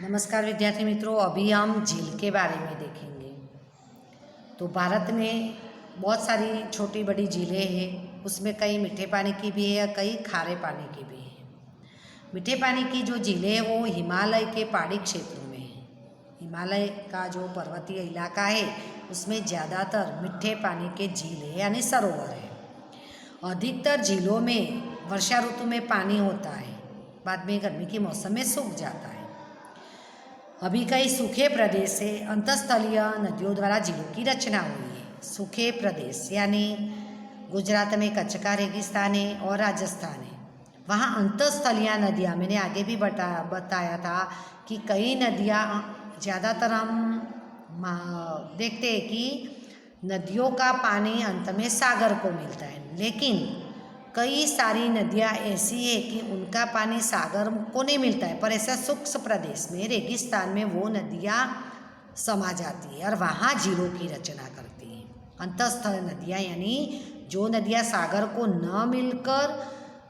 नमस्कार विद्यार्थी मित्रों, अभी हम झील के बारे में देखेंगे। तो भारत में बहुत सारी छोटी बड़ी झीलें हैं। उसमें कई मीठे पानी की भी है, कई खारे पानी की भी है। मीठे पानी की जो झीलें हैं वो हिमालय के पहाड़ी क्षेत्रों में है। हिमालय का जो पर्वतीय इलाका है उसमें ज़्यादातर मीठे पानी के झील है यानी सरोवर है। अधिकतर झीलों में वर्षा ऋतु में पानी होता है, बाद में गर्मी के मौसम में सूख जाता है। अभी कई सूखे प्रदेश से अंतस्थलीय नदियों द्वारा झीलों की रचना हुई है। सूखे प्रदेश यानी गुजरात में कच्छ का रेगिस्तान है और राजस्थान है, वहाँ अंतस्थलीय नदियाँ, मैंने आगे भी बताया था कि कई नदियाँ, ज़्यादातर हम देखते हैं कि नदियों का पानी अंत में सागर को मिलता है, लेकिन कई सारी नदियाँ ऐसी है कि उनका पानी सागर को नहीं मिलता है, पर ऐसा शुष्क प्रदेश में, रेगिस्तान में वो नदियाँ समा जाती है और वहाँ झीलों की रचना करती हैं। अंतस्थ नदियाँ यानी जो नदियाँ सागर को न मिलकर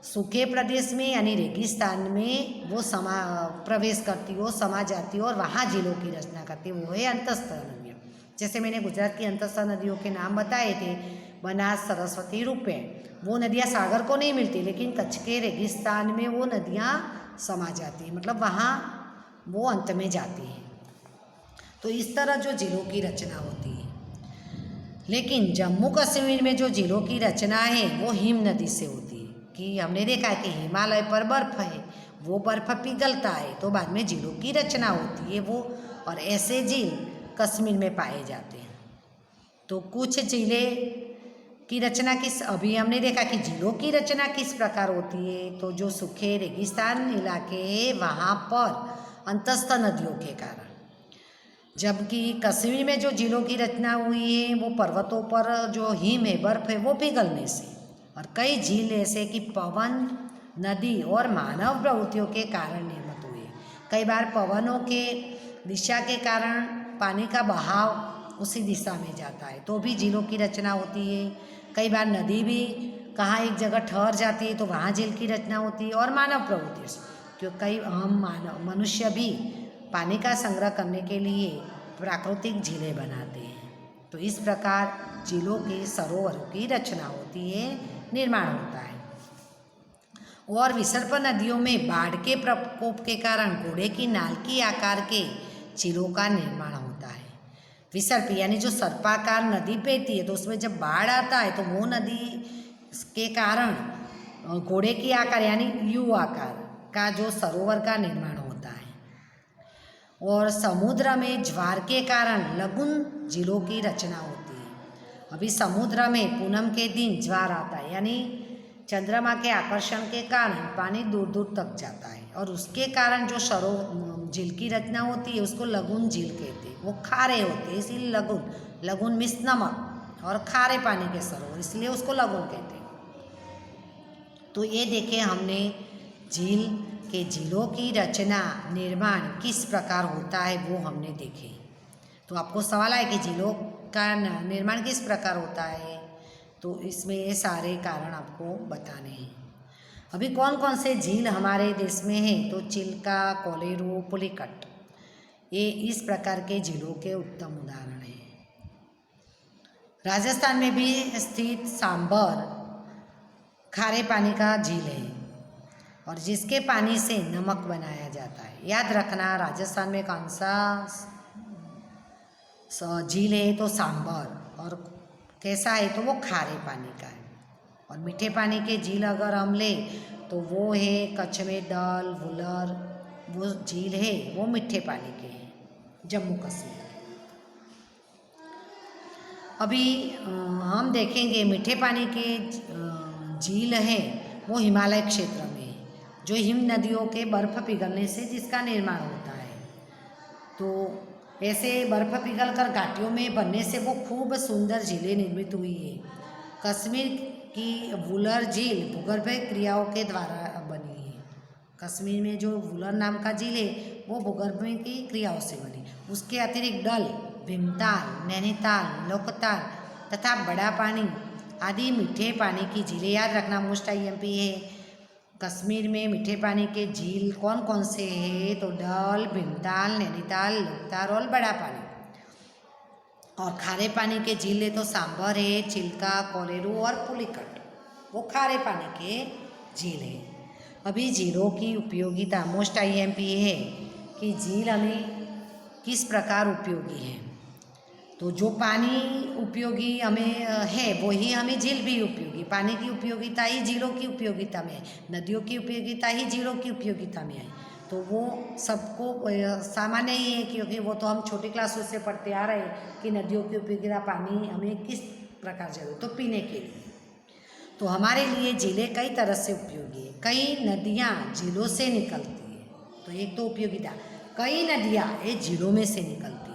सूखे प्रदेश में यानी रेगिस्तान में वो प्रवेश करती हो, समा जाती हो और वहाँ झीलों की रचना करती है, वो है अंतस्थ नदियाँ। जैसे मैंने गुजरात की अंतस्थ नदियों के नाम बताए थे, बनास, सरस्वती, रूपे। वो नदियाँ सागर को नहीं मिलती, लेकिन कच्छ के रेगिस्तान में वो नदियाँ समा जाती हैं, मतलब वहाँ वो अंत में जाती हैं। तो इस तरह जो झीलों की रचना होती है। लेकिन जम्मू कश्मीर में जो झीलों की रचना है वो हिम नदी से होती है, कि हमने देखा है कि हिमालय पर बर्फ़ है, वो बर्फ़ पिघलता है तो बाद में झीलों की रचना होती है वो, और ऐसे झील कश्मीर में पाए जाते हैं। तो कुछ झीलें की रचना अभी हमने देखा कि झीलों की रचना किस प्रकार होती है। तो जो सूखे रेगिस्तान इलाके हैं वहाँ पर अंतस्थ नदियों के कारण, जबकि कश्मीर में जो झीलों की रचना हुई है वो पर्वतों पर जो हिम है, बर्फ है, वो पिघलने से, और कई झील ऐसे कि पवन, नदी और मानव प्रवृत्तियों के कारण निर्मित हुए। कई बार पवनों के दिशा के कारण पानी का बहाव उसी दिशा में जाता है तो भी झीलों की रचना होती है। कई बार नदी भी कहाँ एक जगह ठहर जाती है तो वहाँ झील की रचना होती है। और मानव प्रवृत्ति से, क्योंकि कई हम मनुष्य भी पानी का संग्रह करने के लिए प्राकृतिक झीलें बनाते हैं। तो इस प्रकार झीलों के सरोवरों की रचना होती है, निर्माण होता है। और विसर्प नदियों में बाढ़ के प्रकोप के कारण घोड़े की नाल की आकार के झीलों का निर्माण होता है। विसर्प यानी जो सर्पाकार नदी बहती है तो उसमें जब बाढ़ आता है तो वो नदी के कारण घोड़े की आकार यानी यू आकार का जो सरोवर का निर्माण होता है। और समुद्र में ज्वार के कारण लगुन झीलों की रचना होती है। अभी समुद्र में पूनम के दिन ज्वार आता है, यानी चंद्रमा के आकर्षण के कारण पानी दूर दूर तक जाता है और उसके कारण जो झील की रचना होती है उसको लगुन झील कहते हैं। वो खारे होते हैं इसलिए लगुन, लगुन मीन्स नमक, और खारे पानी के सरोवर इसलिए उसको लगुन कहते हैं। तो ये देखें हमने झील के झीलों की रचना, निर्माण किस प्रकार होता है वो हमने देखे। तो आपको सवाल आए कि झीलों का निर्माण किस प्रकार होता है, तो इसमें ये सारे कारण आपको बताने हैं। अभी कौन कौन से झील हमारे देश में हैं, तो चिल्का, कोलेरू, पुलिकट, ये इस प्रकार के झीलों के उत्तम उदाहरण हैं। राजस्थान में भी स्थित सांबर खारे पानी का झील है और जिसके पानी से नमक बनाया जाता है। याद रखना, राजस्थान में कौन सा झील है, तो सांबर, और कैसा है तो वो खारे पानी का है। और मीठे पानी के झील अगर हम ले तो वो है कच्छ में डल, वुलर, वो झील है वो मीठे पानी के हैं, जम्मू कश्मीर। अभी हम देखेंगे मीठे पानी के झील है वो हिमालय क्षेत्र में है, जो हिम नदियों के बर्फ़ पिघलने से जिसका निर्माण होता है। तो ऐसे बर्फ़ पिघल कर घाटियों में बनने से वो खूब सुंदर झीलें निर्मित हुई है। कश्मीर की वुलर झील भूगर्भीय क्रियाओं के द्वारा बनी है। कश्मीर में जो वुलर नाम का झील है वो भूगर्भीय की क्रियाओं से बनी। उसके अतिरिक्त डल, भीमताल, नैनीताल, लोकताल तथा बड़ा पानी आदि मीठे पानी की झीलें, याद रखना मोस्ट IMP है। कश्मीर में मीठे पानी के झील कौन कौन से हैं? तो डल, भीमताल, नैनीताल, लोकताल और बड़ा पानी। और खारे पानी के झील है तो सांभर है, चिल्का, कोलेरू और पुलिकट, वो खारे पानी के झील है। अभी झीलों की उपयोगिता मोस्ट आईएमपी है कि झील हमें किस प्रकार उपयोगी है। तो जो पानी उपयोगी हमें है वही हमें झील भी उपयोगी। पानी की उपयोगिता ही झीलों की उपयोगिता में है, नदियों की उपयोगिता ही झीलों की उपयोगिता में है। तो वो सबको सामान्य ही है, क्योंकि वो तो हम छोटी क्लासों से पढ़ते आ रहे हैं कि नदियों की उपयोगिता पानी हमें किस प्रकार जरूरत, तो पीने के लिए। तो हमारे लिए झीलें कई तरह से उपयोगी है। कई नदियाँ झीलों से निकलती है, तो एक तो उपयोगिता, कई नदियाँ ये झीलों में से निकलती है।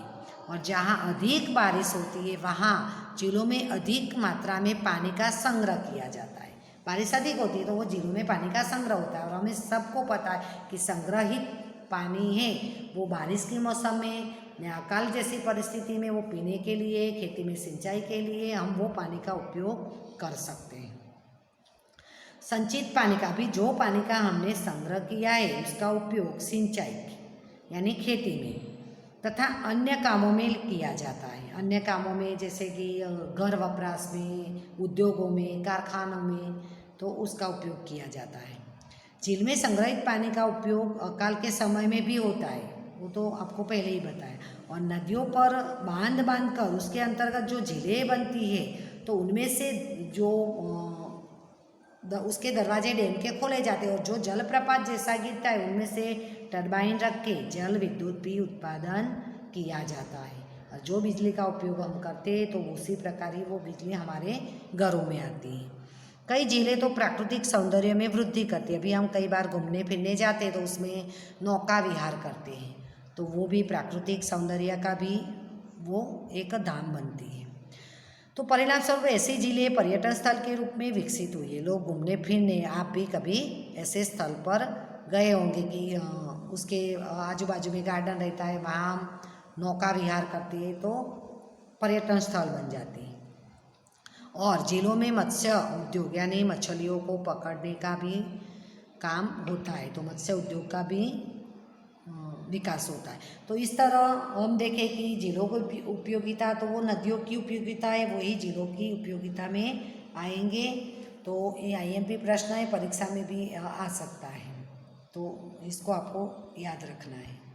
और जहाँ अधिक बारिश होती है वहाँ झीलों में अधिक मात्रा में पानी का संग्रह किया जाता है। बारिश अधिक होती है तो वो झीलों में पानी का संग्रह होता है। और हमें सबको पता है कि संग्रहित पानी है वो बारिश के मौसम में या अकाल जैसी परिस्थिति में वो पीने के लिए, खेती में सिंचाई के लिए हम वो पानी का उपयोग कर सकते हैं। संचित पानी का भी, जो पानी का हमने संग्रह किया है उसका उपयोग सिंचाई यानी खेती में तथा अन्य कामों में किया जाता है। अन्य कामों में जैसे कि घर वपराश में, उद्योगों में, कारखानों में, तो उसका उपयोग किया जाता है। झील में संग्रहित पानी का उपयोग अकाल के समय में भी होता है, वो तो आपको पहले ही बताया। और नदियों पर बांध कर उसके अंतर्गत जो झीलें बनती है तो उनमें से जो उसके दरवाजे डैम के खोले जाते हैं और जो जलप्रपात जैसा गिरता है उनमें से टरबाइन रख के जल विद्युत भी उत्पादन किया जाता है। और जो बिजली का उपयोग हम करते हैं तो उसी प्रकार ही वो बिजली हमारे घरों में आती है। कई झीलें तो प्राकृतिक सौंदर्य में वृद्धि करती है। अभी हम कई बार घूमने फिरने जाते हैं तो उसमें नौका विहार करते हैं, तो वो भी प्राकृतिक सौंदर्य का भी वो एक धाम बनती है। तो परिणाम स्वरूप ऐसी झीलें पर्यटन स्थल के रूप में विकसित हुई है। लोग घूमने फिरने, आप भी कभी ऐसे स्थल पर गए होंगे कि उसके आजू बाजू में गार्डन रहता है, वहाँ हम नौका विहार करते हैं तो पर्यटन स्थल बन जाती है। और झीलों में मत्स्य उद्योग यानी मछलियों को पकड़ने का भी काम होता है, तो मत्स्य उद्योग का भी विकास होता है। तो इस तरह हम देखें कि झीलों की उपयोगिता, तो वो नदियों की उपयोगिता है वही झीलों की उपयोगिता में आएंगे। तो ये आईएमपी प्रश्न है, परीक्षा में भी आ सकता है, तो इसको आपको याद रखना है।